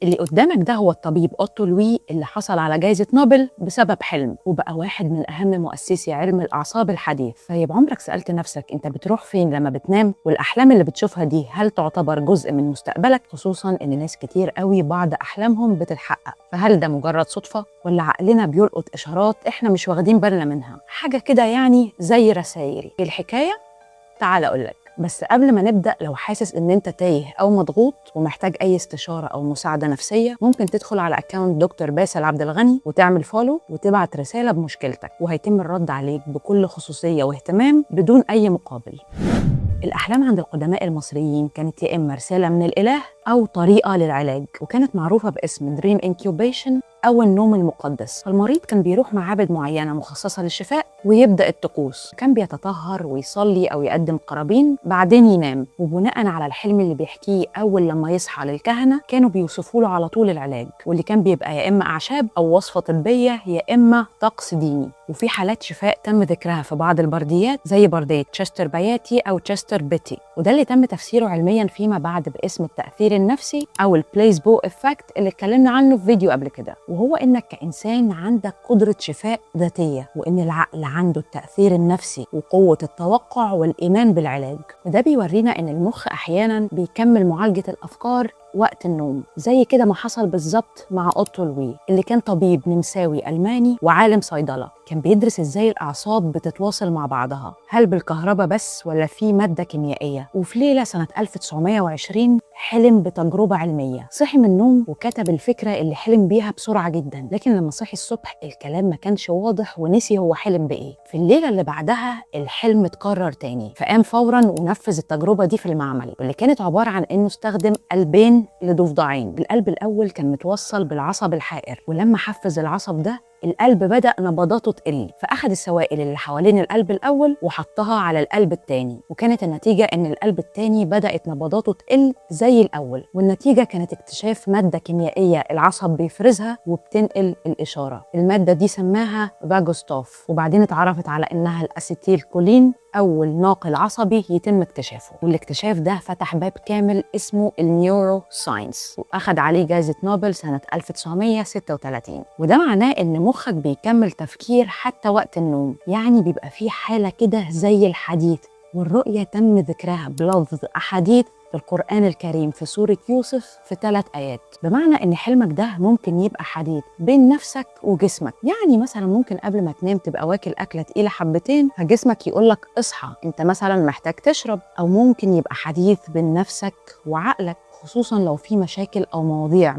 اللي قدامك ده هو الطبيب أوتو لوي اللي حصل على جائزة نوبل بسبب حلم، وبقى واحد من أهم مؤسسي علم الأعصاب الحديث. طيب عمرك سألت نفسك أنت بتروح فين لما بتنام؟ والأحلام اللي بتشوفها دي هل تعتبر جزء من مستقبلك؟ خصوصا إن ناس كتير قوي بعض أحلامهم بتتحقق، فهل ده مجرد صدفة ولا عقلنا بيلقط إشارات إحنا مش واخدين بالنا منها؟ حاجة كده يعني زي رسائل. الحكاية تعال أقولك، بس قبل ما نبدأ، لو حاسس إن أنت تايه أو مضغوط ومحتاج أي استشارة أو مساعدة نفسية، ممكن تدخل على أكاونت دكتور باسل عبد الغني وتعمل فولو وتبعت رسالة بمشكلتك، وهيتم الرد عليك بكل خصوصية واهتمام بدون أي مقابل. الأحلام عند القدماء المصريين كانت يا إما رسالة من الإله أو طريقة للعلاج، وكانت معروفة باسم دريم انكيوبيشن أو النوم المقدس. فالمريض كان بيروح معابد معينة مخصصة للشفاء ويبدأ الطقوس، كان بيتطهر ويصلي أو يقدم قرابين، بعدين ينام، وبناء على الحلم اللي بيحكيه أول لما يصحى للكهنة كانوا بيوصفوا له على طول العلاج، واللي كان بيبقى يا إما أعشاب أو وصفة طبية يا إما طقس ديني. وفي حالات شفاء تم ذكرها في بعض البرديات زي بردية تشستر بياتي أو تشستر بيتي، وده اللي تم تفسيره علميا فيما بعد باسم التأثير النفسي أو البليسبو إفكت اللي اتكلمنا عنه في فيديو قبل كده، وهو إنك كإنسان عندك قدرة شفاء ذاتية، وإن العقل عنده التأثير النفسي وقوة التوقع والإيمان بالعلاج. وده بيورينا إن المخ أحيانا بيكمل معالجة الأفكار وقت النوم، زي كده ما حصل بالظبط مع أوتو لوي اللي كان طبيب نمساوي ألماني وعالم صيدلة، كان بيدرس إزاي الأعصاب بتتواصل مع بعضها، هل بالكهرباء بس ولا في مادة كيميائية. وفي ليلة سنة 1920 حلم بتجربة علمية، صحي من النوم وكتب الفكرة اللي حلم بيها بسرعة جدا، لكن لما صحي الصبح الكلام ما كانش واضح ونسي هو حلم بإيه. في الليلة اللي بعدها الحلم اتكرر تاني، فقام فورا ونفذ التجربة دي في المعمل، واللي كانت عبارة عن إنه استخدم قلبين لضفدعين. القلب الأول كان متوصل بالعصب الحائر، ولما حفز العصب ده القلب بدأ نبضاته تقل، فأخذ السوائل اللي حوالين القلب الأول وحطها على القلب التاني، وكانت النتيجة إن القلب التاني بدأت نبضاته تقل زي الأول، والنتيجة كانت اكتشاف مادة كيميائية العصب بيفرزها وبتنقل الإشارة. المادة دي سماها فاجوستوف، وبعدين اتعرفت على إنها الأسيتيل كولين، أول ناقل عصبي يتم اكتشافه. والاكتشاف ده فتح باب كامل اسمه النيورو ساينس، وأخد عليه جائزة نوبل سنة 1936. وده معناه إن مخك بيكمل تفكير حتى وقت النوم، يعني بيبقى فيه حالة كده زي الحديث. والرؤية تم ذكرها بلفظ أحاديث في القرآن الكريم في سورة يوسف في 3 آيات، بمعنى إن حلمك ده ممكن يبقى حديث بين نفسك وجسمك. يعني مثلا ممكن قبل ما تنام تبقى واكل أكلة تقيلة حبتين، فجسمك يقولك اصحى أنت مثلا محتاج تشرب، أو ممكن يبقى حديث بين نفسك وعقلك، خصوصا لو في مشاكل أو مواضيع